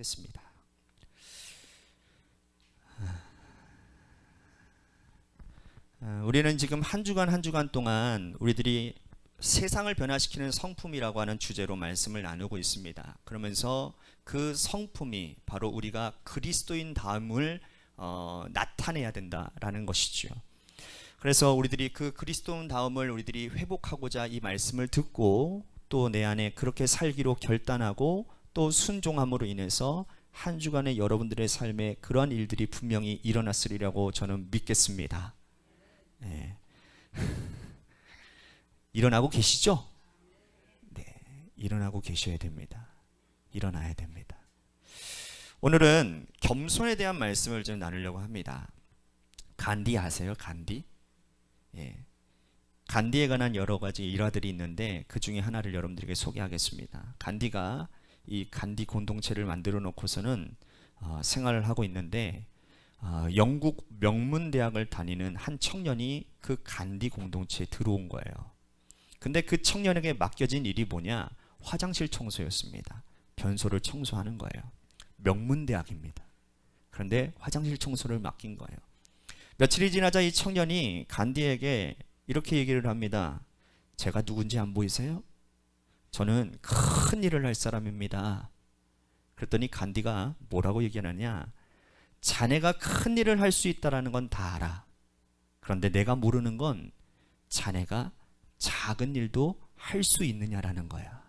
하겠습니다. 우리는 지금 한 주간 동안 우리들이 세상을 변화시키는 성품이라고 하는 주제로 말씀을 나누고 있습니다. 그러면서 그 성품이 바로 우리가 그리스도인 다음을 나타내야 된다라는 것이죠. 그래서 우리들이 그 그리스도인 다음을 우리들이 회복하고자 이 말씀을 듣고 또 내 안에 그렇게 살기로 결단하고 또 순종함으로 인해서 한 주간의 여러분들의 삶에 그러한 일들이 분명히 일어났으리라고 저는 믿겠습니다. 네. 일어나고 계시죠? 네, 일어나고 계셔야 됩니다. 일어나야 됩니다. 오늘은 겸손에 대한 말씀을 좀 나누려고 합니다. 간디 아세요? 간디? 예. 간디에 관한 여러 가지 일화들이 있는데 그 중에 하나를 여러분들에게 소개하겠습니다. 간디가 이 간디 공동체를 만들어 놓고서는 생활을 하고 있는데 영국 명문대학을 다니는 한 청년이 그 간디 공동체에 들어온 거예요. 근데 그 청년에게 맡겨진 일이 뭐냐? 화장실 청소였습니다. 변소를 청소하는 거예요. 명문대학입니다. 그런데 화장실 청소를 맡긴 거예요. 며칠이 지나자 이 청년이 간디에게 이렇게 얘기를 합니다. 제가 누군지 안 보이세요? 저는 큰 일을 할 사람입니다. 그랬더니 간디가 뭐라고 얘기하느냐? 자네가 큰 일을 할 수 있다는 건 다 알아. 그런데 내가 모르는 건 자네가 작은 일도 할 수 있느냐라는 거야.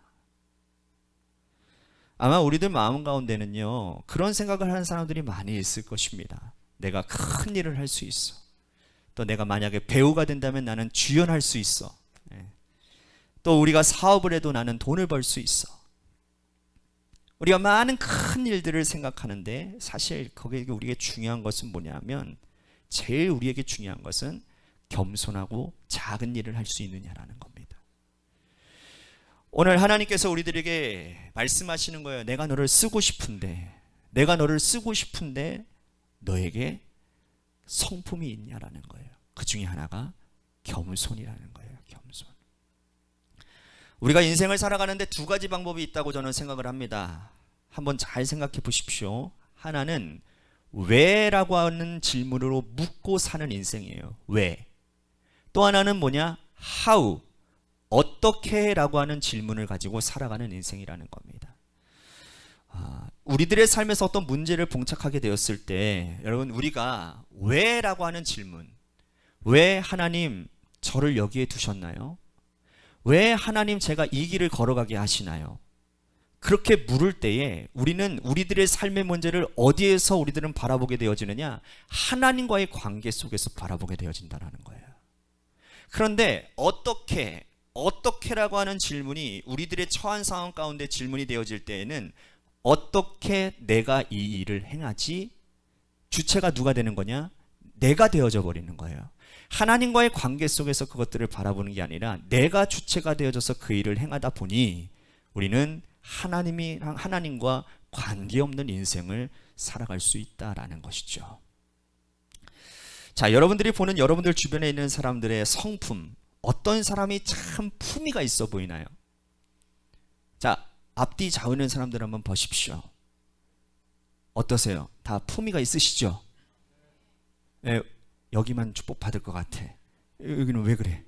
아마 우리들 마음 가운데는요, 그런 생각을 하는 사람들이 많이 있을 것입니다. 내가 큰 일을 할 수 있어. 또 내가 만약에 배우가 된다면 나는 주연할 수 있어. 또 우리가 사업을 해도 나는 돈을 벌 수 있어. 우리가 많은 큰 일들을 생각하는데 사실 거기에 우리에게 중요한 것은 뭐냐면 제일 우리에게 중요한 것은 겸손하고 작은 일을 할 수 있느냐라는 겁니다. 오늘 하나님께서 우리들에게 말씀하시는 거예요. 내가 너를 쓰고 싶은데 너에게 성품이 있냐라는 거예요. 그 중에 하나가 겸손이라는 거예요. 겸손. 우리가 인생을 살아가는데 두 가지 방법이 있다고 저는 생각을 합니다. 한번 잘 생각해 보십시오. 하나는 왜라고 하는 질문으로 묻고 사는 인생이에요. 왜? 또 하나는 뭐냐? how, 어떻게 라고 하는 질문을 가지고 살아가는 인생이라는 겁니다. 우리들의 삶에서 어떤 문제를 봉착하게 되었을 때 여러분 우리가 왜 라고 하는 질문, 왜 하나님 저를 여기에 두셨나요? 왜 하나님 제가 이 길을 걸어가게 하시나요? 그렇게 물을 때에 우리는 우리들의 삶의 문제를 어디에서 우리들은 바라보게 되어지느냐? 하나님과의 관계 속에서 바라보게 되어진다는 거예요. 그런데 어떻게라고 하는 질문이 우리들의 처한 상황 가운데 질문이 되어질 때에는 어떻게 내가 이 일을 행하지? 주체가 누가 되는 거냐? 내가 되어져 버리는 거예요. 하나님과의 관계 속에서 그것들을 바라보는 게 아니라 내가 주체가 되어져서 그 일을 행하다 보니 우리는 하나님과 관계없는 인생을 살아갈 수 있다라는 것이죠. 자, 여러분들이 보는 여러분들 주변에 있는 사람들의 성품, 어떤 사람이 참 품위가 있어 보이나요? 자, 앞뒤 좌우는 사람들 한번 보십시오. 어떠세요? 다 품위가 있으시죠? 네, 여기만 축복 받을 것 같아. 여기는 왜 그래?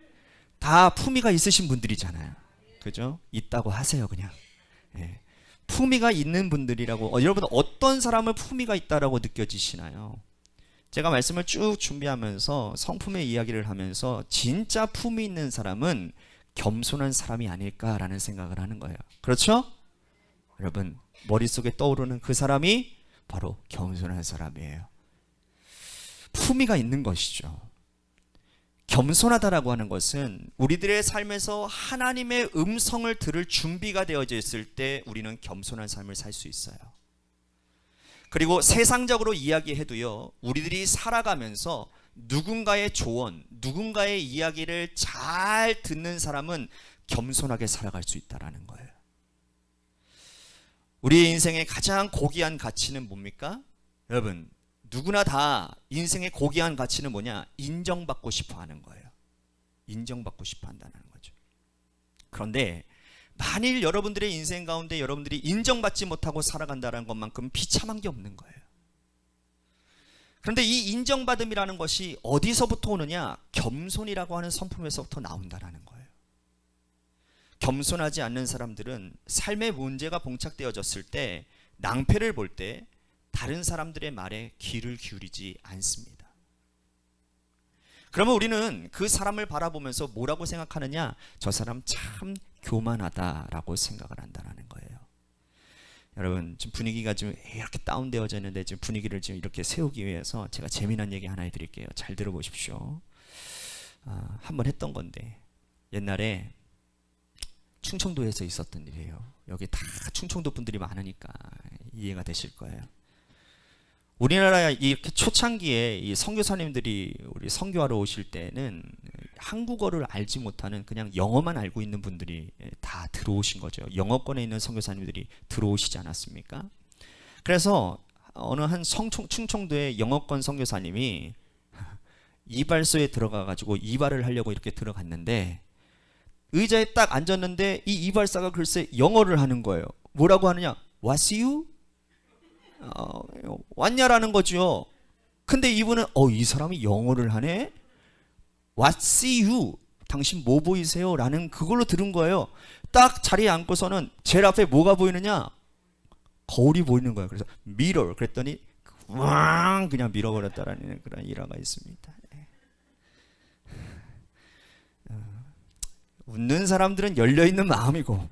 다 품위가 있으신 분들이잖아요. 그죠? 있다고 하세요, 그냥. 네. 품위가 있는 분들이라고, 여러분 어떤 사람을 품위가 있다라고 느껴지시나요? 제가 말씀을 쭉 준비하면서 성품의 이야기를 하면서 진짜 품위 있는 사람은 겸손한 사람이 아닐까라는 생각을 하는 거예요. 그렇죠? 여러분 머릿속에 떠오르는 그 사람이 바로 겸손한 사람이에요. 품위가 있는 것이죠. 겸손하다라고 하는 것은 우리들의 삶에서 하나님의 음성을 들을 준비가 되어져 있을 때 우리는 겸손한 삶을 살 수 있어요. 그리고 세상적으로 이야기해도요, 우리들이 살아가면서 누군가의 조언, 누군가의 이야기를 잘 듣는 사람은 겸손하게 살아갈 수 있다는 거예요. 우리의 인생의 가장 고귀한 가치는 뭡니까? 여러분, 누구나 다 인생의 고귀한 가치는 뭐냐? 인정받고 싶어 하는 거예요. 인정받고 싶어 한다는 거죠. 그런데 만일 여러분들의 인생 가운데 여러분들이 인정받지 못하고 살아간다는 것만큼 비참한 게 없는 거예요. 그런데 이 인정받음이라는 것이 어디서부터 오느냐? 겸손이라고 하는 성품에서부터 나온다는 거예요. 겸손하지 않는 사람들은 삶의 문제가 봉착되어졌을 때, 낭패를 볼 때 다른 사람들의 말에 귀를 기울이지 않습니다. 그러면 우리는 그 사람을 바라보면서 뭐라고 생각하느냐? 저 사람 참 교만하다라고 생각을 한다는 거예요. 여러분, 지금 분위기가 좀 이렇게 다운되어져 있는데 지금 분위기를 지금 이렇게 세우기 위해서 제가 재미난 얘기 하나 해드릴게요. 잘 들어보십시오. 한번 했던 건데, 옛날에 충청도에서 있었던 일이에요. 여기 다 충청도 분들이 많으니까 이해가 되실 거예요. 우리나라 이렇게 초창기에 이 선교사님들이 우리 선교하러 오실 때는 한국어를 알지 못하는 그냥 영어만 알고 있는 분들이 다 들어오신 거죠. 영어권에 있는 선교사님들이 들어오시지 않았습니까? 그래서 어느 한 충청도의 영어권 선교사님이 이발소에 들어가 가지고 이발을 하려고 이렇게 들어갔는데, 의자에 딱 앉았는데 이 이발사가 글쎄 영어를 하는 거예요. 뭐라고 하느냐? What's you? 왔냐라는 거죠. 근데 이분은 이 사람이 영어를 하네? What's you? 당신 뭐 보이세요? 라는 그걸로 들은 거예요. 딱 자리에 앉고서는 제일 앞에 뭐가 보이느냐? 거울이 보이는 거예요. 그래서 mirror 그랬더니 왕 그냥 밀어버렸다라는 그런 일화가 있습니다. 웃는 사람들은 열려있는 마음이고,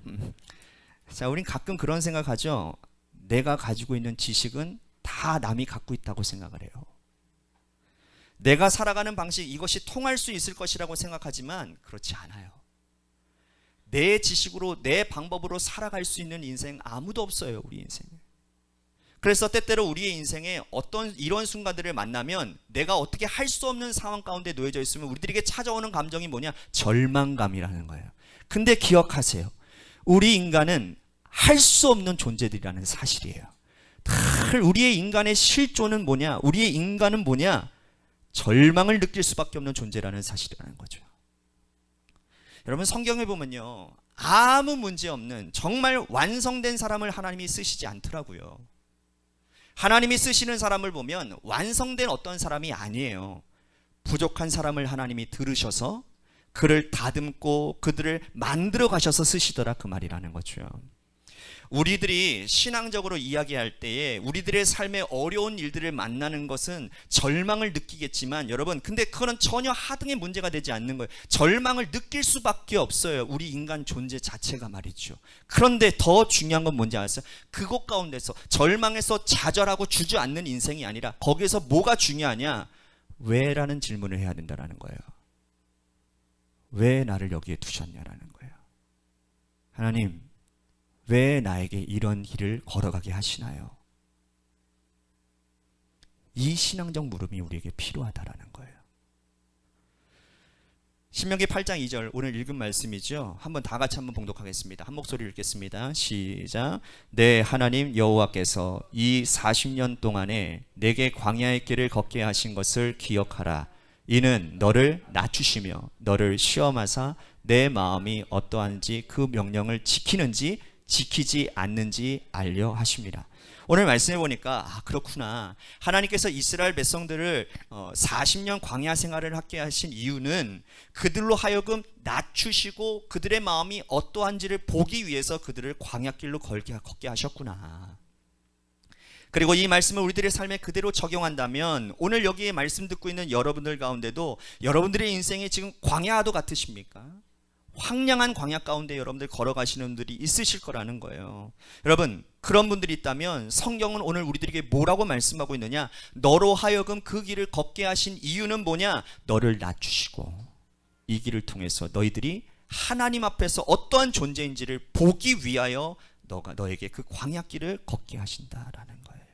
자, 우린 가끔 그런 생각하죠. 내가 가지고 있는 지식은 다 남이 갖고 있다고 생각을 해요. 내가 살아가는 방식, 이것이 통할 수 있을 것이라고 생각하지만 그렇지 않아요. 내 지식으로, 내 방법으로 살아갈 수 있는 인생 아무도 없어요, 우리 인생에. 그래서 때때로 우리의 인생에 어떤 이런 순간들을 만나면 내가 어떻게 할 수 없는 상황 가운데 놓여져 있으면 우리들에게 찾아오는 감정이 뭐냐? 절망감이라는 거예요. 근데 기억하세요. 우리 인간은 할 수 없는 존재들이라는 사실이에요. 우리의 인간의 실존은 뭐냐? 우리의 인간은 뭐냐? 절망을 느낄 수밖에 없는 존재라는 사실이라는 거죠. 여러분, 성경에 보면요, 아무 문제 없는 정말 완성된 사람을 하나님이 쓰시지 않더라고요. 하나님이 쓰시는 사람을 보면 완성된 어떤 사람이 아니에요. 부족한 사람을 하나님이 들으셔서 그를 다듬고 그들을 만들어 가셔서 쓰시더라, 그 말이라는 거죠. 우리들이 신앙적으로 이야기할 때에 우리들의 삶에 어려운 일들을 만나는 것은 절망을 느끼겠지만, 여러분, 근데 그거는 전혀 하등의 문제가 되지 않는 거예요. 절망을 느낄 수밖에 없어요, 우리 인간 존재 자체가 말이죠. 그런데 더 중요한 건 뭔지 아세요? 그것 가운데서 절망에서 좌절하고 주저앉는 인생이 아니라 거기에서 뭐가 중요하냐? 왜라는 질문을 해야 된다는 거예요. 왜 나를 여기에 두셨냐라는 거예요. 하나님, 왜 나에게 이런 길을 걸어가게 하시나요? 이 신앙적 물음이 우리에게 필요하다라는 거예요. 신명기 8장 2절, 오늘 읽은 말씀이죠. 한번 다 같이 한번 봉독하겠습니다. 한 목소리 읽겠습니다. 시작. 내 하나님 여호와께서 이 40년 동안에 내게 광야의 길을 걷게 하신 것을 기억하라. 이는 너를 낮추시며 너를 시험하사 내 마음이 어떠한지 그 명령을 지키는지 지키지 않는지 알려 하십니다. 오늘 말씀해 보니까 그렇구나. 하나님께서 이스라엘 백성들을 40년 광야 생활을 하게 하신 이유는 그들로 하여금 낮추시고 그들의 마음이 어떠한지를 보기 위해서 그들을 광야길로 걷게 하셨구나. 그리고 이 말씀을 우리들의 삶에 그대로 적용한다면 오늘 여기에 말씀 듣고 있는 여러분들 가운데도 여러분들의 인생이 지금 광야도 같으십니까? 황량한 광야 가운데 여러분들 걸어가시는 분들이 있으실 거라는 거예요. 여러분, 그런 분들이 있다면 성경은 오늘 우리들에게 뭐라고 말씀하고 있느냐? 너로 하여금 그 길을 걷게 하신 이유는 뭐냐? 너를 낮추시고 이 길을 통해서 너희들이 하나님 앞에서 어떠한 존재인지를 보기 위하여 너에게 그 광야길을 걷게 하신다라는 거예요.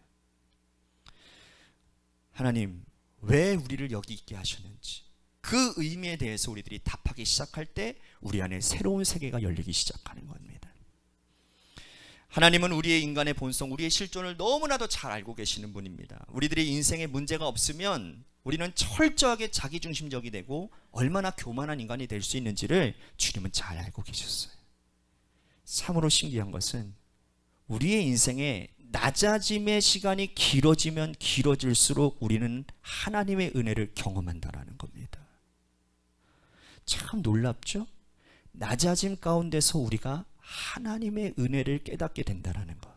하나님, 왜 우리를 여기 있게 하셨는지 그 의미에 대해서 우리들이 답하기 시작할 때 우리 안에 새로운 세계가 열리기 시작하는 겁니다. 하나님은 우리의 인간의 본성, 우리의 실존을 너무나도 잘 알고 계시는 분입니다. 우리들의 인생에 문제가 없으면 우리는 철저하게 자기중심적이 되고 얼마나 교만한 인간이 될 수 있는지를 주님은 잘 알고 계셨어요. 참으로 신기한 것은 우리의 인생에 낮아짐의 시간이 길어지면 길어질수록 우리는 하나님의 은혜를 경험한다라는 겁니다. 참 놀랍죠? 낮아짐 가운데서 우리가 하나님의 은혜를 깨닫게 된다는 것.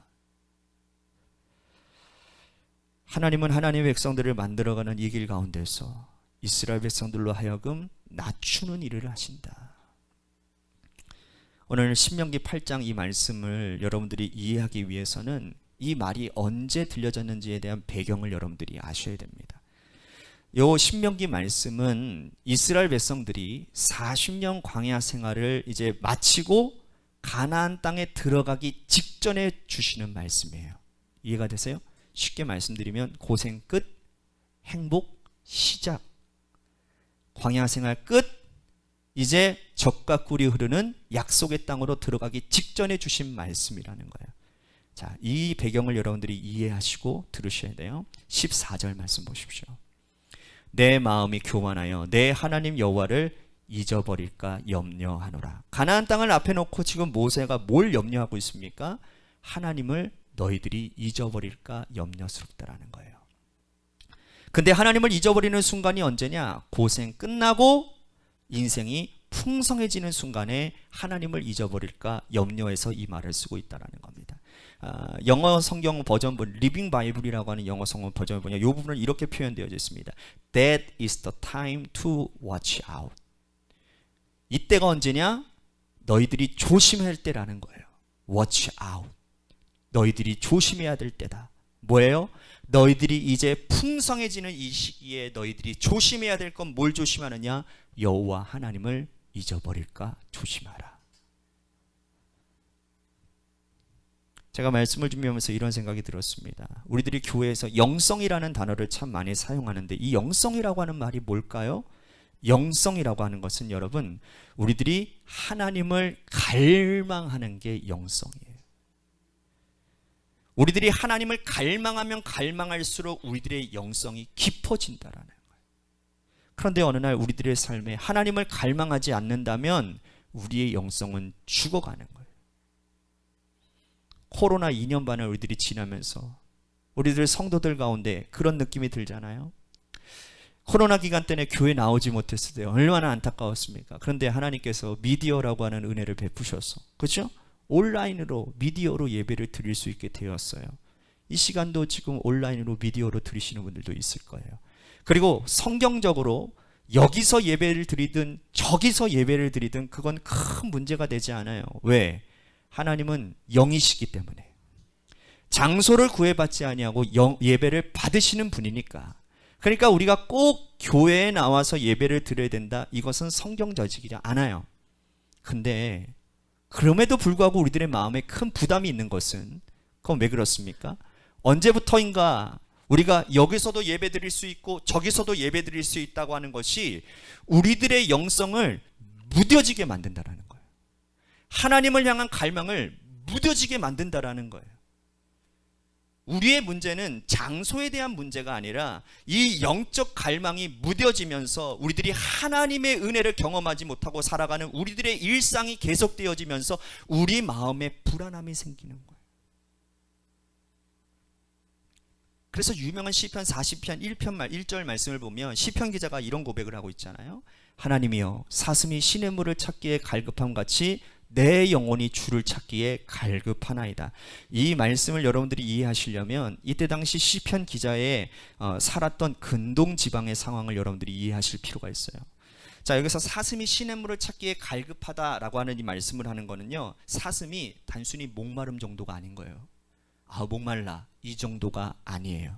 하나님은 하나님의 백성들을 만들어가는 이 길 가운데서 이스라엘 백성들로 하여금 낮추는 일을 하신다. 오늘 신명기 8장 이 말씀을 여러분들이 이해하기 위해서는 이 말이 언제 들려졌는지에 대한 배경을 여러분들이 아셔야 됩니다. 요 신명기 말씀은 이스라엘 백성들이 40년 광야 생활을 이제 마치고 가나안 땅에 들어가기 직전에 주시는 말씀이에요. 이해가 되세요? 쉽게 말씀드리면 고생 끝, 행복 시작. 광야 생활 끝, 이제 젖과 꿀이 흐르는 약속의 땅으로 들어가기 직전에 주신 말씀이라는 거예요. 자, 이 배경을 여러분들이 이해하시고 들으셔야 돼요. 14절 말씀 보십시오. 내 마음이 교만하여 내 하나님 여호와를 잊어버릴까 염려하노라. 가나안 땅을 앞에 놓고 지금 모세가 뭘 염려하고 있습니까? 하나님을 너희들이 잊어버릴까 염려스럽다라는 거예요. 근데 하나님을 잊어버리는 순간이 언제냐? 고생 끝나고 인생이 풍성해지는 순간에 하나님을 잊어버릴까 염려해서 이 말을 쓰고 있다라는 겁니다. 영어 성경 버전본 리빙 바이블이라고 하는 영어 성경 버전을 보면 이 부분은 이렇게 표현되어 있습니다. That is the time to watch out. 이때가 언제냐? 너희들이 조심할 때라는 거예요. Watch out. 너희들이 조심해야 될 때다. 뭐예요? 너희들이 이제 풍성해지는 이 시기에 너희들이 조심해야 될 건 뭘 조심하느냐? 여호와 하나님을 잊어버릴까 조심하라. 제가 말씀을 준비하면서 이런 생각이 들었습니다. 우리들이 교회에서 영성이라는 단어를 참 많이 사용하는데 이 영성이라고 하는 말이 뭘까요? 영성이라고 하는 것은 여러분, 우리들이 하나님을 갈망하는 게 영성이에요. 우리들이 하나님을 갈망하면 갈망할수록 우리들의 영성이 깊어진다라는 거예요. 그런데 어느 날 우리들의 삶에 하나님을 갈망하지 않는다면 우리의 영성은 죽어가는 거예요. 코로나 2년 반을 우리들이 지나면서 우리들 성도들 가운데 그런 느낌이 들잖아요. 코로나 기간 때문에 교회 나오지 못했을 때 얼마나 안타까웠습니까? 그런데 하나님께서 미디어라고 하는 은혜를 베푸셔서, 그렇죠? 온라인으로 미디어로 예배를 드릴 수 있게 되었어요. 이 시간도 지금 온라인으로 미디어로 드리시는 분들도 있을 거예요. 그리고 성경적으로 여기서 예배를 드리든 저기서 예배를 드리든 그건 큰 문제가 되지 않아요. 왜? 하나님은 영이시기 때문에 장소를 구애받지 아니하고 예배를 받으시는 분이니까. 그러니까 우리가 꼭 교회에 나와서 예배를 드려야 된다, 이것은 성경적이지 않아요. 근데 그럼에도 불구하고 우리들의 마음에 큰 부담이 있는 것은, 그건 왜 그렇습니까? 언제부터인가 우리가 여기서도 예배 드릴 수 있고 저기서도 예배 드릴 수 있다고 하는 것이 우리들의 영성을 무뎌지게 만든다라는 거예요. 하나님을 향한 갈망을 무뎌지게 만든다라는 거예요. 우리의 문제는 장소에 대한 문제가 아니라 이 영적 갈망이 무뎌지면서 우리들이 하나님의 은혜를 경험하지 못하고 살아가는 우리들의 일상이 계속되어지면서 우리 마음에 불안함이 생기는 거예요. 그래서 유명한 시편 40편 1절 말씀을 보면 시편 기자가 이런 고백을 하고 있잖아요. 하나님이여, 사슴이 시냇 물을 찾기에 갈급함 같이 내 영혼이 주를 찾기에 갈급하나이다. 이 말씀을 여러분들이 이해하시려면 이때 당시 시편 기자의 살았던 근동 지방의 상황을 여러분들이 이해하실 필요가 있어요. 자, 여기서 사슴이 시냇물을 찾기에 갈급하다라고 하는 이 말씀을 하는 거는요, 사슴이 단순히 목마름 정도가 아닌 거예요. 아, 목말라, 이 정도가 아니에요.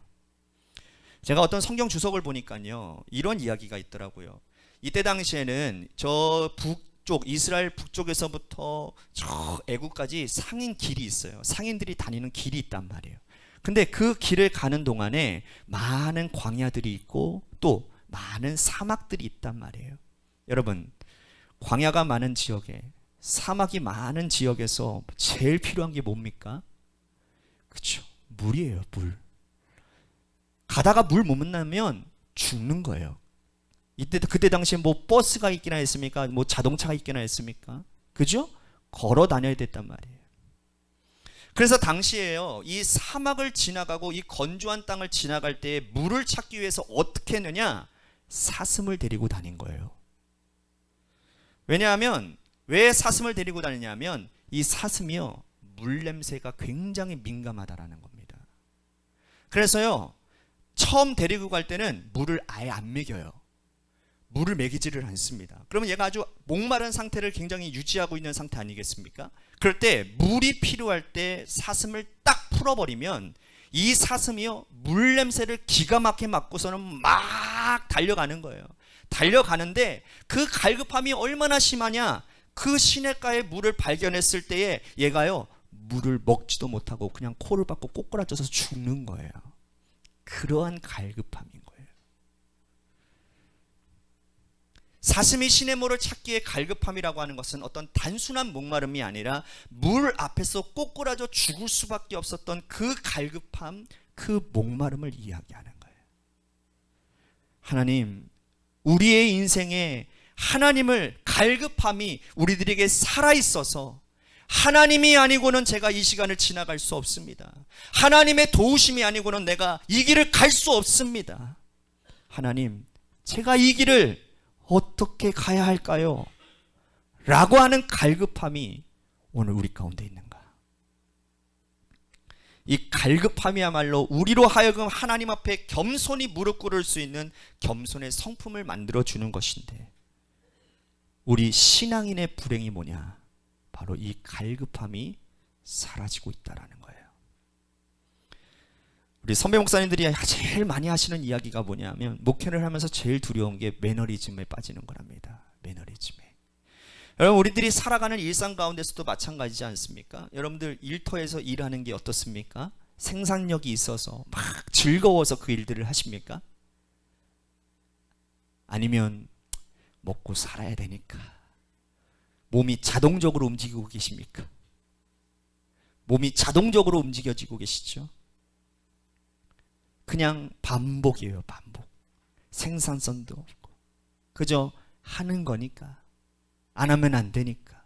제가 어떤 성경 주석을 보니까요, 이런 이야기가 있더라고요. 이때 당시에는 저 북쪽, 이스라엘 북쪽에서부터 저 애국까지 상인 길이 있어요. 상인들이 다니는 길이 있단 말이에요. 근데 그 길을 가는 동안에 많은 광야들이 있고 또 많은 사막들이 있단 말이에요. 여러분, 광야가 많은 지역에, 사막이 많은 지역에서 제일 필요한 게 뭡니까? 그렇죠, 물이에요. 물. 가다가 물 못 만나면 죽는 거예요. 그때 당시에 뭐 버스가 있기나 했습니까? 뭐 자동차가 있기나 했습니까? 그죠? 걸어 다녀야 됐단 말이에요. 그래서 당시에요, 이 사막을 지나가고 이 건조한 땅을 지나갈 때 물을 찾기 위해서 어떻게 했느냐? 사슴을 데리고 다닌 거예요. 왜냐하면 왜 사슴을 데리고 다니냐면 이 사슴이요, 물 냄새가 굉장히 민감하다라는 겁니다. 그래서요, 처음 데리고 갈 때는 물을 아예 안 먹여요. 물을 먹이지를 않습니다. 그러면 얘가 아주 목마른 상태를 굉장히 유지하고 있는 상태 아니겠습니까? 그럴 때 물이 필요할 때 사슴을 딱 풀어버리면 이 사슴이요, 물 냄새를 기가 막히게 맡고서는 막 달려가는 거예요. 달려가는데 그 갈급함이 얼마나 심하냐? 그 시냇가에 물을 발견했을 때에 얘가요, 물을 먹지도 못하고 그냥 코를 박고 꼬꾸라져서 죽는 거예요. 그러한 갈급함인 거예요. 사슴이 시냇물을 찾기에 갈급함이라고 하는 것은 어떤 단순한 목마름이 아니라 물 앞에서 꼬꾸라져 죽을 수밖에 없었던 그 갈급함, 그 목마름을 이야기하는 거예요. 하나님, 우리의 인생에 하나님을 갈급함이 우리들에게 살아있어서 하나님이 아니고는 제가 이 시간을 지나갈 수 없습니다. 하나님의 도우심이 아니고는 내가 이 길을 갈 수 없습니다. 하나님, 제가 이 길을 어떻게 가야 할까요? 라고 하는 갈급함이 오늘 우리 가운데 있는가? 이 갈급함이야말로 우리로 하여금 하나님 앞에 겸손히 무릎 꿇을 수 있는 겸손의 성품을 만들어주는 것인데, 우리 신앙인의 불행이 뭐냐? 바로 이 갈급함이 사라지고 있다는 거예요. 우리 선배 목사님들이 제일 많이 하시는 이야기가 뭐냐면, 목회를 하면서 제일 두려운 게 매너리즘에 빠지는 거랍니다. 매너리즘에. 여러분, 우리들이 살아가는 일상 가운데서도 마찬가지지 않습니까? 여러분들 일터에서 일하는 게 어떻습니까? 생산력이 있어서 막 즐거워서 그 일들을 하십니까? 아니면 먹고 살아야 되니까 몸이 자동적으로 움직이고 계십니까? 몸이 자동적으로 움직여지고 계시죠? 그냥 반복이에요, 반복. 생산성도 없고 그저 하는 거니까, 안 하면 안 되니까.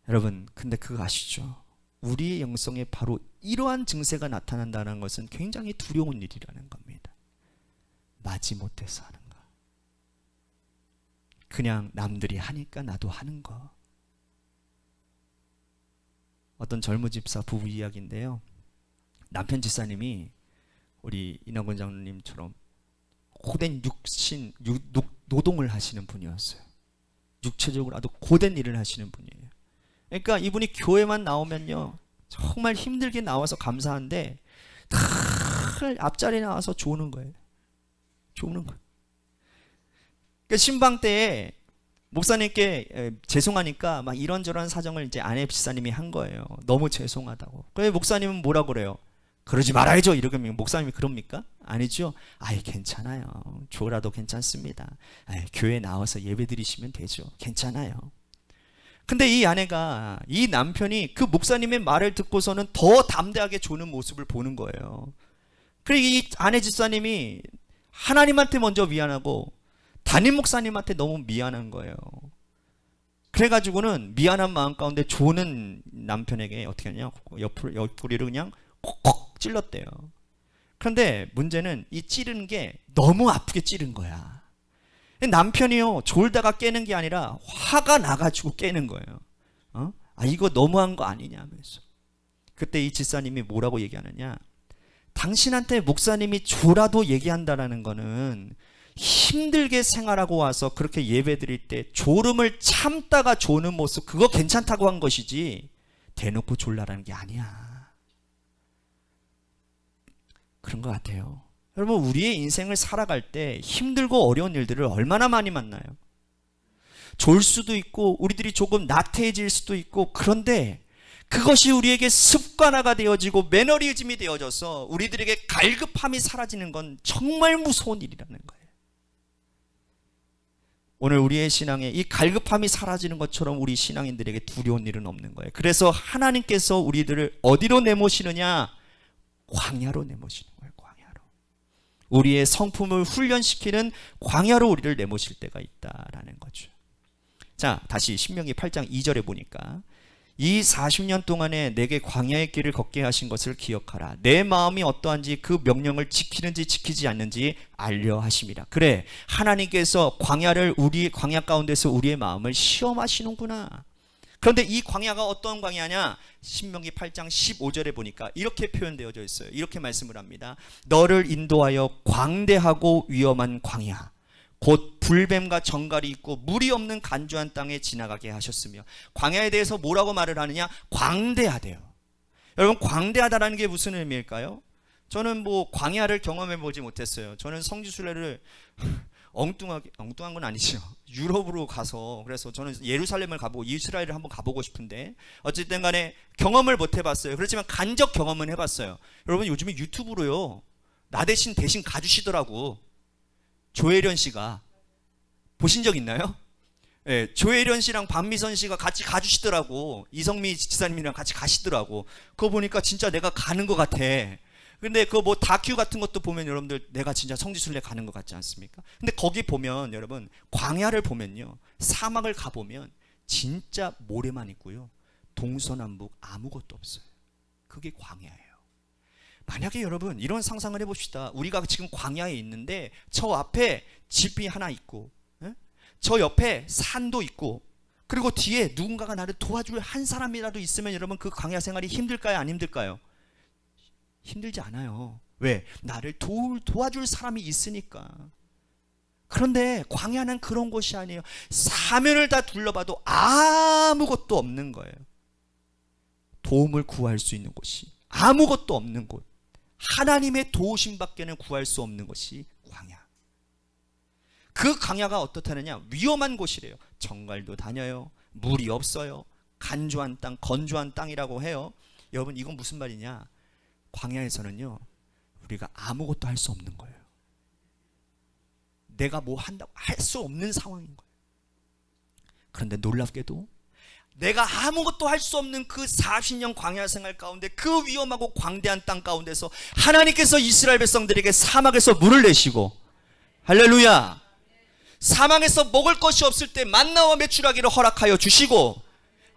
여러분, 근데 그거 아시죠? 우리의 영성에 바로 이러한 증세가 나타난다는 것은 굉장히 두려운 일이라는 겁니다. 마지못해서 하는 거, 그냥 남들이 하니까 나도 하는 거. 어떤 젊은 집사 부부 이야기인데요, 남편 집사님이 우리 인하권 장로님처럼 고된 노동을 하시는 분이었어요. 육체적으로 아주 고된 일을 하시는 분이에요. 그러니까 이분이 교회만 나오면요, 정말 힘들게 나와서 감사한데 늘 앞자리에 나와서 조는 거예요. 조는 거예요. 그러니까 신방 때에 목사님께 죄송하니까 막 이런저런 사정을 이제 아내 집사님이 한 거예요. 너무 죄송하다고. 그래서 목사님은 뭐라 그래요? 그러지 말아야죠. 이러면 목사님이 그럽니까? 아니죠. 아이, 괜찮아요. 줘라도 괜찮습니다. 아이, 교회 나와서 예배 드리시면 되죠. 괜찮아요. 근데 이 아내가, 이 남편이 그 목사님의 말을 듣고서는 더 담대하게 조는 모습을 보는 거예요. 그리고 이 아내 집사님이 하나님한테 먼저 미안하고 담임 목사님한테 너무 미안한 거예요. 그래가지고는 미안한 마음 가운데 조는 남편에게 어떻게 하냐, 옆구리를 그냥 콕콕 찔렀대요. 그런데 문제는 이 찌르는 게 너무 아프게 찌른 거야. 남편이요, 졸다가 깨는 게 아니라 화가 나가지고 깨는 거예요. 이거 너무한 거 아니냐면서. 그때 이 집사님이 뭐라고 얘기하느냐, 당신한테 목사님이 조라도 얘기한다라는 거는 힘들게 생활하고 와서 그렇게 예배 드릴 때 졸음을 참다가 조는 모습, 그거 괜찮다고 한 것이지 대놓고 졸라라는 게 아니야. 그런 것 같아요. 여러분, 우리의 인생을 살아갈 때 힘들고 어려운 일들을 얼마나 많이 만나요. 졸 수도 있고 우리들이 조금 나태해질 수도 있고, 그런데 그것이 우리에게 습관화가 되어지고 매너리즘이 되어져서 우리들에게 갈급함이 사라지는 건 정말 무서운 일이라는 거예요. 오늘 우리의 신앙에 이 갈급함이 사라지는 것처럼 우리 신앙인들에게 두려운 일은 없는 거예요. 그래서 하나님께서 우리들을 어디로 내모시느냐? 광야로 내모시는 거예요. 광야로. 우리의 성품을 훈련시키는 광야로 우리를 내모실 때가 있다라는 거죠. 자, 다시 신명기 8장 2절에 보니까 이 40년 동안에 내게 광야의 길을 걷게 하신 것을 기억하라. 내 마음이 어떠한지 그 명령을 지키는지 지키지 않는지 알려 하심이라. 그래, 하나님께서 광야 가운데서 우리의 마음을 시험하시는구나. 그런데 이 광야가 어떤 광야냐? 신명기 8장 15절에 보니까 이렇게 표현되어져 있어요. 이렇게 말씀을 합니다. 너를 인도하여 광대하고 위험한 광야, 곧 불뱀과 정갈이 있고 물이 없는 간주한 땅에 지나가게 하셨으며. 광야에 대해서 뭐라고 말을 하느냐? 광대하대요. 여러분, 광대하다라는 게 무슨 의미일까요? 저는 광야를 경험해 보지 못했어요. 저는 성지순례를 엉뚱한 건 아니죠. 유럽으로 가서, 그래서 저는 예루살렘을 가보고 이스라엘을 한번 가보고 싶은데 어쨌든 간에 경험을 못 해봤어요. 그렇지만 간접 경험은 해봤어요. 여러분, 요즘에 유튜브로요, 나 대신 가주시더라고. 조혜련 씨가 보신 적 있나요? 네, 조혜련 씨랑 박미선 씨가 같이 가주시더라고. 이성미 지사님이랑 같이 가시더라고. 그거 보니까 진짜 내가 가는 것 같아. 근데 다큐 같은 것도 보면 여러분들 내가 진짜 성지순례 가는 것 같지 않습니까? 근데 거기 보면 여러분, 광야를 보면요, 사막을 가보면 진짜 모래만 있고요, 동서남북 아무것도 없어요. 그게 광야예요. 만약에 여러분 이런 상상을 해봅시다. 우리가 지금 광야에 있는데 저 앞에 집이 하나 있고, 저 옆에 산도 있고, 그리고 뒤에 누군가가 나를 도와줄 한 사람이라도 있으면 여러분, 그 광야 생활이 힘들까요? 안 힘들까요? 힘들지 않아요. 왜? 나를 도와줄 사람이 있으니까. 그런데 광야는 그런 곳이 아니에요. 사면을 다 둘러봐도 아무것도 없는 거예요. 도움을 구할 수 있는 곳이 아무것도 없는 곳, 하나님의 도우심밖에는 구할 수 없는 것이 광야. 그 광야가 어떻다느냐? 위험한 곳이래요. 정갈도 다녀요, 물이 없어요, 간조한 땅, 건조한 땅이라고 해요. 여러분, 이건 무슨 말이냐? 광야에서는요, 우리가 아무것도 할 수 없는 거예요. 내가 한다고 할 수 없는 상황인 거예요. 그런데 놀랍게도 내가 아무것도 할 수 없는 그 40년 광야 생활 가운데, 그 위험하고 광대한 땅 가운데서 하나님께서 이스라엘 백성들에게 사막에서 물을 내시고, 할렐루야, 사막에서 먹을 것이 없을 때 만나와 메추라기를 허락하여 주시고,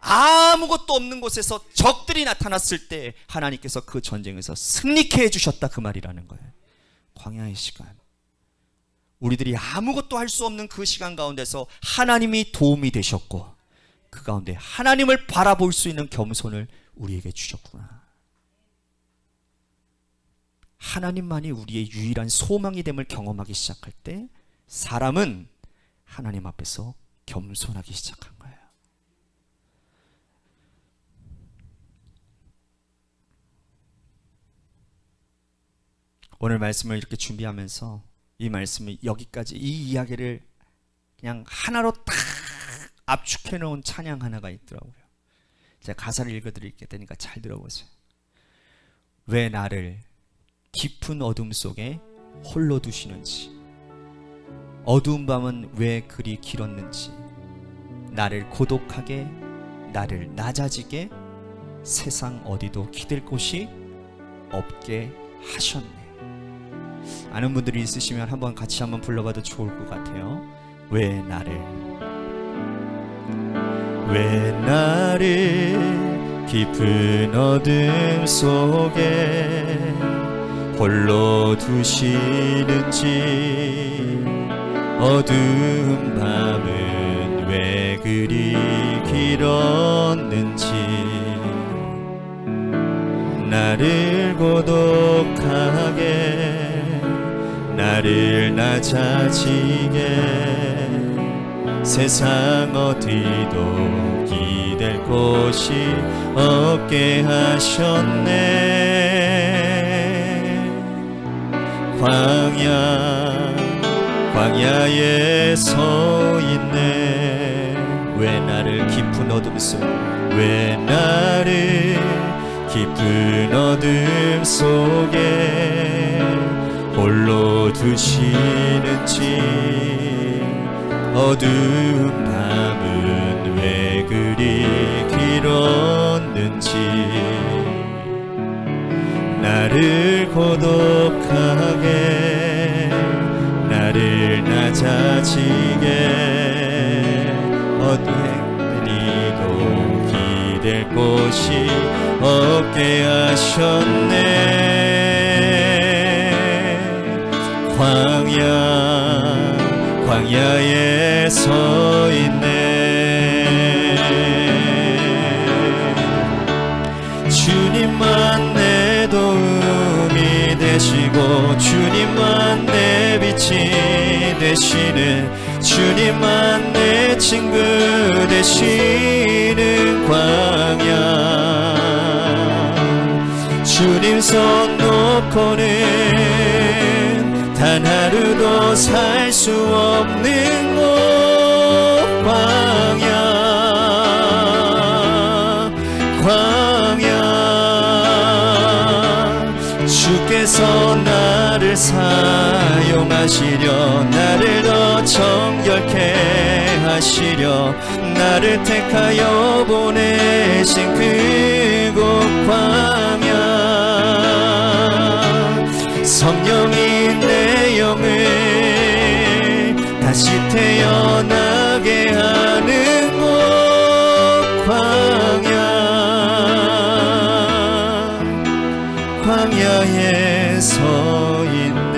아무것도 없는 곳에서 적들이 나타났을 때 하나님께서 그 전쟁에서 승리케 해주셨다, 그 말이라는 거예요. 광야의 시간, 우리들이 아무것도 할 수 없는 그 시간 가운데서 하나님이 도움이 되셨고, 그 가운데 하나님을 바라볼 수 있는 겸손을 우리에게 주셨구나. 하나님만이 우리의 유일한 소망이 됨을 경험하기 시작할 때 사람은 하나님 앞에서 겸손하기 시작한 거예요. 오늘 말씀을 이렇게 준비하면서 이 말씀을 여기까지, 이 이야기를 그냥 하나로 딱 압축해 놓은 찬양 하나가 있더라고요. 제가 가사를 읽어드릴게 테니까 잘 들어보세요. 왜 나를 깊은 어둠 속에 홀로 두시는지, 어두운 밤은 왜 그리 길었는지, 나를 고독하게, 나를 낮아지게, 세상 어디도 기댈 곳이 없게 하셨네. 아는 분들이 있으시면 한번 같이 한번 불러봐도 좋을 것 같아요. 왜 나를 깊은 어둠 속에 홀로 두시는지, 어두운 밤은 왜 그리 길었는지, 나를 고독하게, 나를 낮아지게, 세상 어디도 기댈 곳이 없게 하셨네. 광야에 서 있네. 왜 나를 깊은 어둠 속, 왜 나를 깊은 어둠 속에 홀로 두시는지, 어두운 밤은 왜 그리 길었는지, 나를 고독하게, 나를 낮아지게, 어두운 곳이 없게 하셨네. 광야에 서 있네. 주님만 내 도움이 되시고 주님만 내 빛이 되시는, 주님만 내 친구 되시는 광야. 주님 손 놓고는 단 하루도 살 수 없는 곳 광야. 주께서 나를 사용하시려, 나를 더 정결케 하시려, 나를 택하여 보내신 그곳 광야. 성령이 내 영을 다시 태어나게 하는 곳 광야에 서 있네.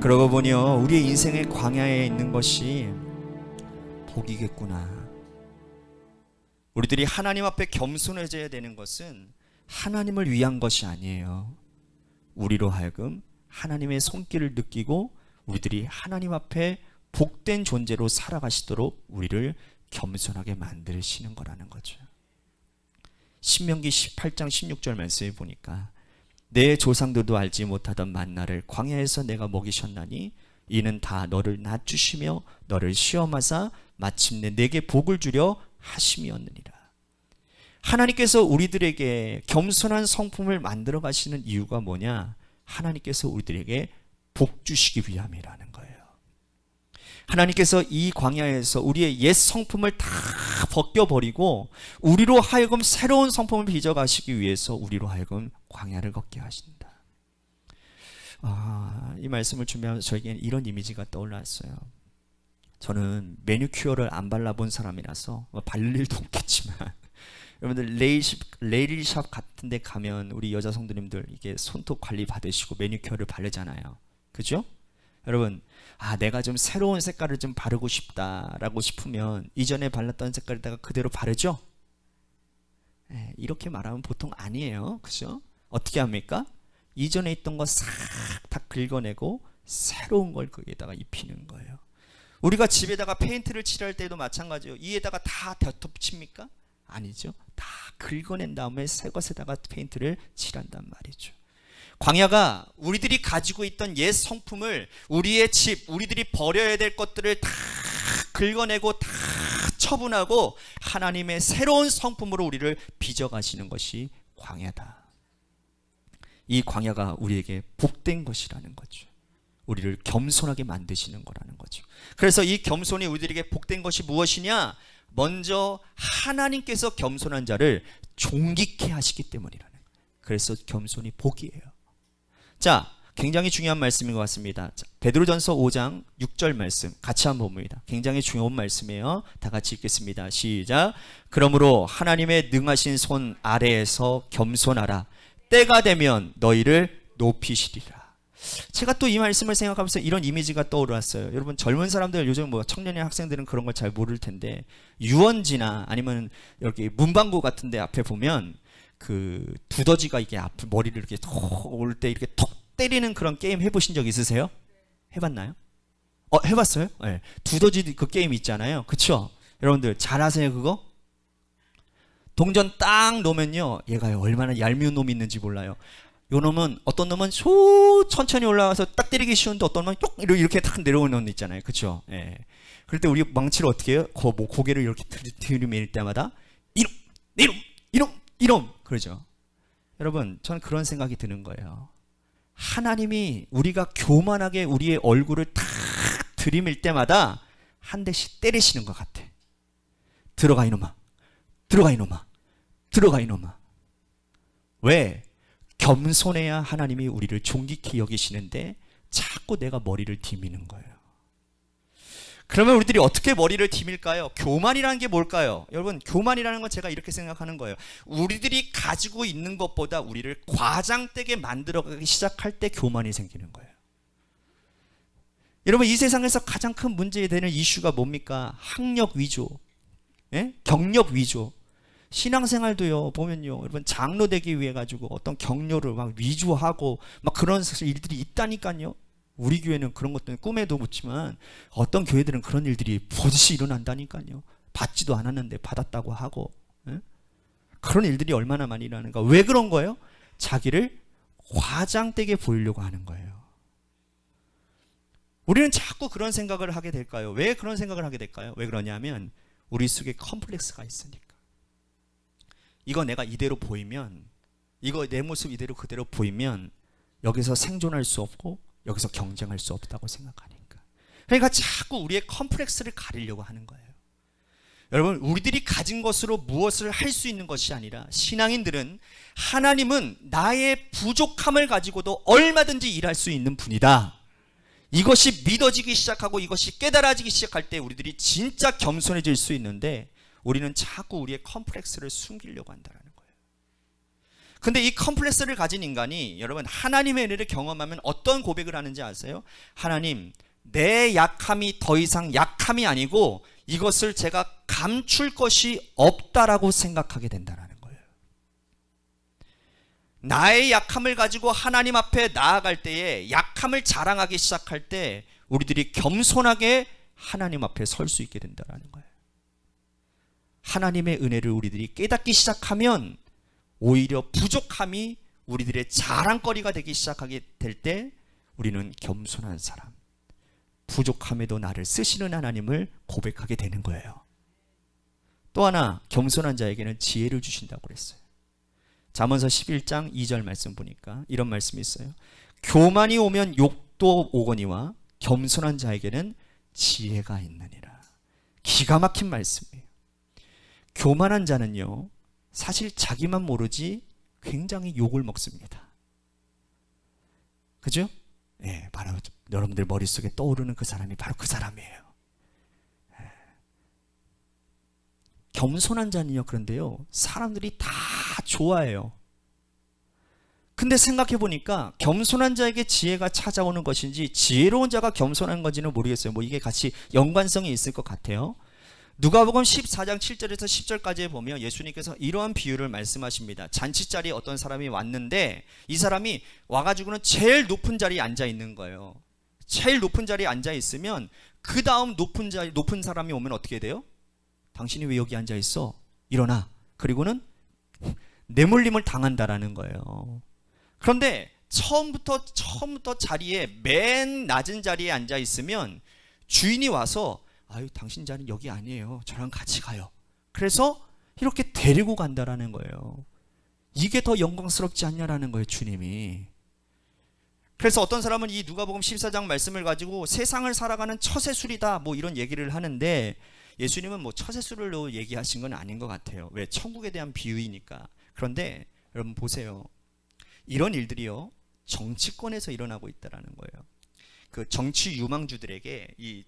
그러고 보니요, 우리의 인생의 광야에 있는 것이 복이겠구나. 우리들이 하나님 앞에 겸손해져야 되는 것은 하나님을 위한 것이 아니에요. 우리로 하여금 하나님의 손길을 느끼고 우리들이 하나님 앞에 복된 존재로 살아가시도록 우리를 겸손하게 만드시는 거라는 거죠. 신명기 18장 16절 말씀에 보니까 내 조상들도 알지 못하던 만나를 광야에서 내가 먹이셨나니 이는 다 너를 낮추시며 너를 시험하사 마침내 내게 복을 주려 하심이었느니라. 하나님께서 우리들에게 겸손한 성품을 만들어 가시는 이유가 뭐냐? 하나님께서 우리들에게 복 주시기 위함이라는 거예요. 하나님께서 이 광야에서 우리의 옛 성품을 다 벗겨버리고 우리로 하여금 새로운 성품을 빚어가시기 위해서 우리로 하여금 광야를 걷게 하신다. 이 말씀을 준비하면서 저에게는 이런 이미지가 떠올랐어요. 저는 매니큐어를 안 발라본 사람이라서 바를 일도 없겠지만 여러분들 레일샵 같은 데 가면 우리 여자 성도님들 이게 손톱 관리 받으시고 매니큐어를 바르잖아요. 그죠? 여러분, 내가 좀 새로운 색깔을 좀 바르고 싶다라고 싶으면 이전에 발랐던 색깔에다가 그대로 바르죠? 이렇게 말하면 보통 아니에요. 그죠? 어떻게 합니까? 이전에 있던 거 싹 다 긁어내고 새로운 걸 거기에다가 입히는 거예요. 우리가 집에다가 페인트를 칠할 때도 마찬가지예요. 이에다가 다 덧붙입니까? 아니죠. 다 긁어낸 다음에 새 것에다가 페인트를 칠한단 말이죠. 광야가 우리들이 가지고 있던 옛 성품을, 우리의 집, 우리들이 버려야 될 것들을 다 긁어내고 다 처분하고 하나님의 새로운 성품으로 우리를 빚어가시는 것이 광야다. 이 광야가 우리에게 복된 것이라는 거죠. 우리를 겸손하게 만드시는 거라는 거죠. 그래서 이 겸손이 우리들에게 복된 것이 무엇이냐? 먼저 하나님께서 겸손한 자를 존귀케 하시기 때문이라는 거예요. 그래서 겸손이 복이에요. 자, 굉장히 중요한 말씀인 것 같습니다. 자, 베드로전서 5장 6절 말씀 같이 한번 봅니다. 굉장히 중요한 말씀이에요. 다 같이 읽겠습니다. 시작. 그러므로 하나님의 능하신 손 아래에서 겸손하라. 때가 되면 너희를 높이시리라. 제가 또 이 말씀을 생각하면서 이런 이미지가 떠올랐어요. 여러분, 젊은 사람들, 요즘 청년의 학생들은 그런 걸 잘 모를 텐데, 유원지나 아니면 여기 문방구 같은 데 앞에 보면 그 두더지가 이게 앞에 머리를 이렇게 톡 올 때 이렇게 톡 때리는 그런 게임 해보신 적 있으세요? 해봤나요? 해봤어요? 네. 두더지 그 게임 있잖아요. 그쵸? 여러분들 잘 아세요 그거? 동전 딱 놓으면요, 얘가 얼마나 얄미운 놈이 있는지 몰라요. 요 놈은, 어떤 놈은 천천히 올라가서 딱 때리기 쉬운데 어떤 놈은 쪽 이렇게 딱 내려오는 놈 있잖아요. 그쵸? 예. 그럴 때 우리 망치를 어떻게 해요? 고개를 이렇게 들이밀 때마다 이놈 그러죠. 여러분, 저는 그런 생각이 드는 거예요. 하나님이 우리가 교만하게 우리의 얼굴을 탁 들이밀 때마다 한 대씩 때리시는 것 같아. 들어가 이놈아. 왜? 겸손해야 하나님이 우리를 존귀케 여기시는데 자꾸 내가 머리를 디미는 거예요. 그러면 우리들이 어떻게 머리를 디밀까요? 교만이라는 게 뭘까요? 여러분, 교만이라는 건 제가 이렇게 생각하는 거예요. 우리들이 가지고 있는 것보다 우리를 과장되게 만들어가기 시작할 때 교만이 생기는 거예요. 여러분, 이 세상에서 가장 큰 문제되는 이슈가 뭡니까? 학력 위조, 경력 위조. 신앙생활도요, 보면요, 여러분, 장로 되기 위해 가지고 어떤 경로를 막 위조하고 막 그런 일들이 있다니까요. 우리 교회는 그런 것들은 꿈에도 묻지만 어떤 교회들은 그런 일들이 버젓이 일어난다니까요. 받지도 않았는데 받았다고 하고, 그런 일들이 얼마나 많이 일어나는가. 왜 그런 거예요? 자기를 과장되게 보이려고 하는 거예요. 우리는 자꾸 그런 생각을 하게 될까요? 왜 그런 생각을 하게 될까요? 왜 그러냐면 우리 속에 컴플렉스가 있으니까. 이거 내가 이대로 보이면, 이거 내 모습 이대로 그대로 보이면 여기서 생존할 수 없고 여기서 경쟁할 수 없다고 생각하니까. 그러니까 자꾸 우리의 컴플렉스를 가리려고 하는 거예요. 여러분, 우리들이 가진 것으로 무엇을 할 수 있는 것이 아니라, 신앙인들은 하나님은 나의 부족함을 가지고도 얼마든지 일할 수 있는 분이다. 이것이 믿어지기 시작하고 이것이 깨달아지기 시작할 때 우리들이 진짜 겸손해질 수 있는데, 우리는 자꾸 우리의 컴플렉스를 숨기려고 한다는 거예요. 근데 이 컴플렉스를 가진 인간이, 여러분, 하나님의 은혜를 경험하면 어떤 고백을 하는지 아세요? 하나님, 내 약함이 더 이상 약함이 아니고 이것을 제가 감출 것이 없다라고 생각하게 된다는 거예요. 나의 약함을 가지고 하나님 앞에 나아갈 때에, 약함을 자랑하기 시작할 때 우리들이 겸손하게 하나님 앞에 설 수 있게 된다는 거예요. 하나님의 은혜를 우리들이 깨닫기 시작하면 오히려 부족함이 우리들의 자랑거리가 되기 시작하게 될 때 우리는 겸손한 사람, 부족함에도 나를 쓰시는 하나님을 고백하게 되는 거예요. 또 하나, 겸손한 자에게는 지혜를 주신다고 그랬어요. 잠언서 11장 2절 말씀 보니까 이런 말씀이 있어요. 교만이 오면 욕도 오거니와 겸손한 자에게는 지혜가 있느니라. 기가 막힌 말씀이에요. 교만한 자는요, 사실 자기만 모르지 굉장히 욕을 먹습니다. 그죠? 예, 바로 여러분들 머릿속에 떠오르는 그 사람이 바로 그 사람이에요. 예. 겸손한 자는요, 그런데요, 사람들이 다 좋아해요. 근데 생각해 보니까 겸손한 자에게 지혜가 찾아오는 것인지 지혜로운 자가 겸손한 건지는 모르겠어요. 뭐 이게 같이 연관성이 있을 것 같아요. 누가복음 14장 7절에서 10절까지에 보면 예수님께서 이러한 비유를 말씀하십니다. 잔치자리에 어떤 사람이 왔는데 이 사람이 와가지고는 제일 높은 자리에 앉아 있는 거예요. 제일 높은 자리에 앉아 있으면 그 다음 높은 사람이 오면 어떻게 돼요? 당신이 왜 여기 앉아 있어? 일어나. 그리고는 내몰림을 당한다라는 거예요. 그런데 처음부터 자리에 맨 낮은 자리에 앉아 있으면 주인이 와서, 아유, 당신 자리는 여기 아니에요. 저랑 같이 가요. 그래서 이렇게 데리고 간다라는 거예요. 이게 더 영광스럽지 않냐라는 거예요, 주님이. 그래서 어떤 사람은 이 누가복음 14장 말씀을 가지고 세상을 살아가는 처세술이다, 뭐 이런 얘기를 하는데, 예수님은 뭐 처세술로 얘기하신 건 아닌 것 같아요. 왜? 천국에 대한 비유이니까. 그런데 여러분 보세요. 이런 일들이요, 정치권에서 일어나고 있다라는 거예요. 그 정치 유망주들에게 이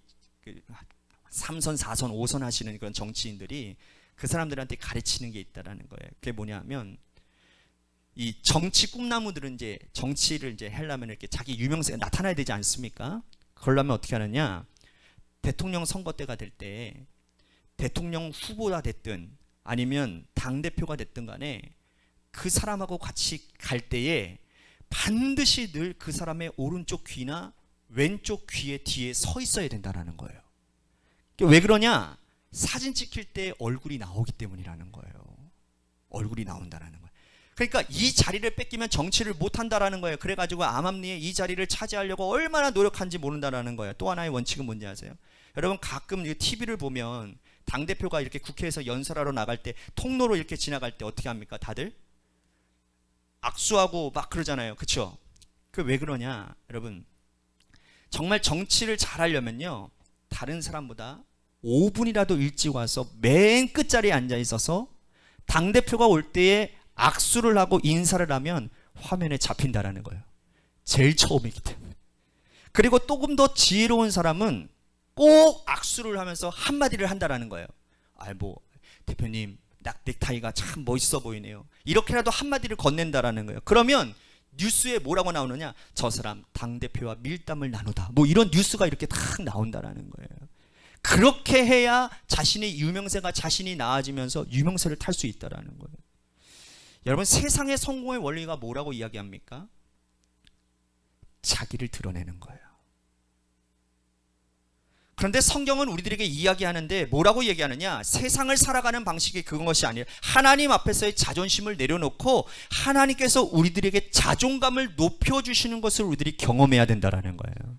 3선, 4선, 5선 하시는 그런 정치인들이 그 사람들한테 가르치는 게 있다라는 거예요. 그게 뭐냐면, 이 정치 꿈나무들은 이제 정치를 이제 하려면 이렇게 자기 유명세가 나타나야 되지 않습니까? 그러려면 어떻게 하느냐? 대통령 선거 때가 될 때 대통령 후보가 됐든 아니면 당대표가 됐든 간에 그 사람하고 같이 갈 때에 반드시 늘 그 사람의 오른쪽 귀나 왼쪽 귀의 뒤에 서 있어야 된다는 거예요. 왜 그러냐? 사진 찍힐 때 얼굴이 나오기 때문이라는 거예요. 얼굴이 나온다는 거예요. 그러니까 이 자리를 뺏기면 정치를 못한다라는 거예요. 그래가지고 암암리에 이 자리를 차지하려고 얼마나 노력한지 모른다라는 거예요. 또 하나의 원칙은 뭔지 아세요? 여러분 가끔 TV를 보면 당대표가 이렇게 국회에서 연설하러 나갈 때 통로로 이렇게 지나갈 때 어떻게 합니까? 다들 악수하고 막 그러잖아요. 그렇죠? 그 왜 그러냐? 여러분 정말 정치를 잘하려면요, 다른 사람보다 5분이라도 일찍 와서 맨 끝자리에 앉아 있어서 당대표가 올 때에 악수를 하고 인사를 하면 화면에 잡힌다라는 거예요. 제일 처음이기 때문에. 그리고 조금 더 지혜로운 사람은 꼭 악수를 하면서 한마디를 한다라는 거예요. 대표님 넥타이가 참 멋있어 보이네요. 이렇게라도 한마디를 건넨다라는 거예요. 그러면 뉴스에 뭐라고 나오느냐? 저 사람 당대표와 밀담을 나누다. 이런 뉴스가 이렇게 딱 나온다라는 거예요. 그렇게 해야 자신의 유명세가 자신이 나아지면서 유명세를 탈 수 있다라는 거예요. 여러분, 세상의 성공의 원리가 뭐라고 이야기합니까? 자기를 드러내는 거예요. 그런데 성경은 우리들에게 이야기하는데 뭐라고 얘기하느냐? 세상을 살아가는 방식이 그것이 아니라 하나님 앞에서의 자존심을 내려놓고 하나님께서 우리들에게 자존감을 높여주시는 것을 우리들이 경험해야 된다는 거예요.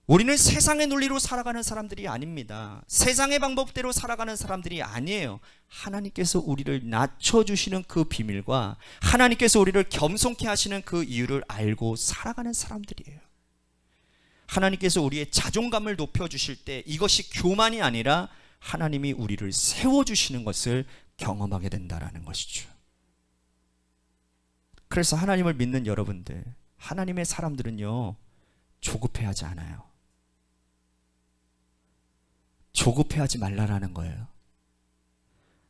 우리는 세상의 논리로 살아가는 사람들이 아닙니다. 세상의 방법대로 살아가는 사람들이 아니에요. 하나님께서 우리를 낮춰주시는 그 비밀과 하나님께서 우리를 겸손케 하시는 그 이유를 알고 살아가는 사람들이에요. 하나님께서 우리의 자존감을 높여주실 때 이것이 교만이 아니라 하나님이 우리를 세워주시는 것을 경험하게 된다는 것이죠. 그래서 하나님을 믿는 여러분들, 하나님의 사람들은요, 조급해하지 않아요. 조급해하지 말라라는 거예요.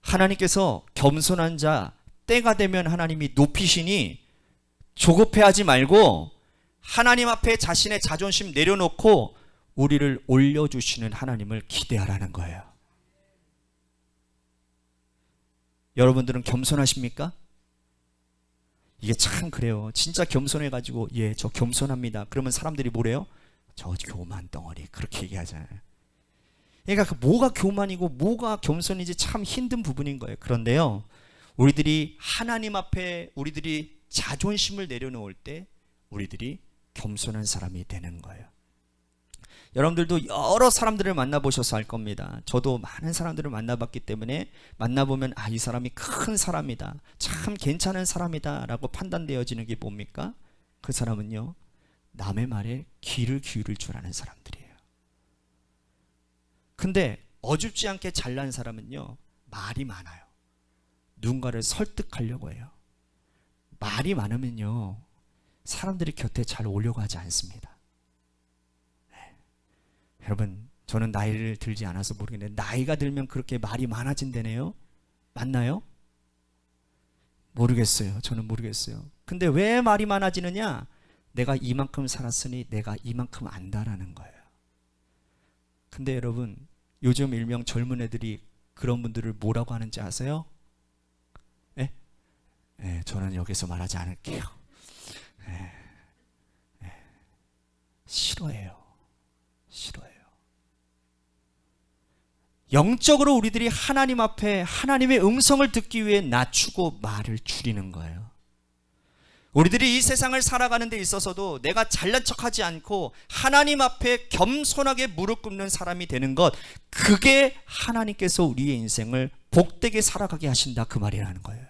하나님께서 겸손한 자, 때가 되면 하나님이 높이시니 조급해하지 말고 하나님 앞에 자신의 자존심 내려놓고 우리를 올려주시는 하나님을 기대하라는 거예요. 여러분들은 겸손하십니까? 이게 참 그래요. 진짜 겸손해가지고 저 겸손합니다. 그러면 사람들이 뭐래요? 저 교만 덩어리, 그렇게 얘기하잖아요. 그러니까 뭐가 교만이고 뭐가 겸손인지 참 힘든 부분인 거예요. 그런데요, 우리들이 하나님 앞에 우리들이 자존심을 내려놓을 때 우리들이 겸손한 사람이 되는 거예요. 여러분들도 여러 사람들을 만나보셔서 알 겁니다. 저도 많은 사람들을 만나봤기 때문에 만나보면 이 사람이 큰 사람이다, 참 괜찮은 사람이다 라고 판단되어지는 게 뭡니까? 그 사람은요, 남의 말에 귀를 기울일 줄 아는 사람들이에요. 근데 어줍지 않게 잘난 사람은요, 말이 많아요. 누군가를 설득하려고 해요. 말이 많으면요, 사람들이 곁에 잘 오려고 하지 않습니다. 여러분, 저는 나이를 들지 않아서 모르겠는데 나이가 들면 그렇게 말이 많아진다네요. 맞나요? 모르겠어요. 저는 모르겠어요. 근데 왜 말이 많아지느냐? 내가 이만큼 살았으니 내가 이만큼 안다라는 거예요. 근데 여러분, 요즘 일명 젊은 애들이 그런 분들을 뭐라고 하는지 아세요? 저는 여기서 말하지 않을게요. 싫어해요. 영적으로 우리들이 하나님 앞에 하나님의 음성을 듣기 위해 낮추고 말을 줄이는 거예요. 우리들이 이 세상을 살아가는 데 있어서도 내가 잘난 척하지 않고 하나님 앞에 겸손하게 무릎 꿇는 사람이 되는 것, 그게 하나님께서 우리의 인생을 복되게 살아가게 하신다, 그 말이라는 거예요.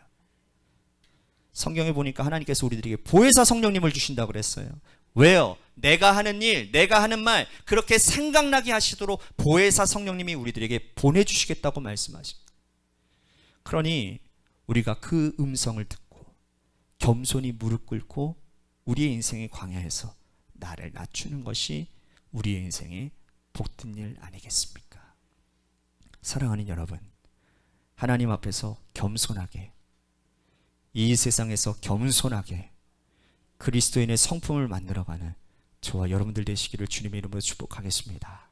성경에 보니까 하나님께서 우리들에게 보혜사 성령님을 주신다고 그랬어요. 왜요? 내가 하는 일, 내가 하는 말, 그렇게 생각나게 하시도록 보혜사 성령님이 우리들에게 보내주시겠다고 말씀하십니다. 그러니 우리가 그 음성을 듣고 겸손히 무릎 꿇고 우리의 인생의 광야에서 나를 낮추는 것이 우리의 인생의 복된 일 아니겠습니까? 사랑하는 여러분, 하나님 앞에서 겸손하게, 이 세상에서 겸손하게 그리스도인의 성품을 만들어가는 저와 여러분들 되시기를 주님의 이름으로 축복하겠습니다.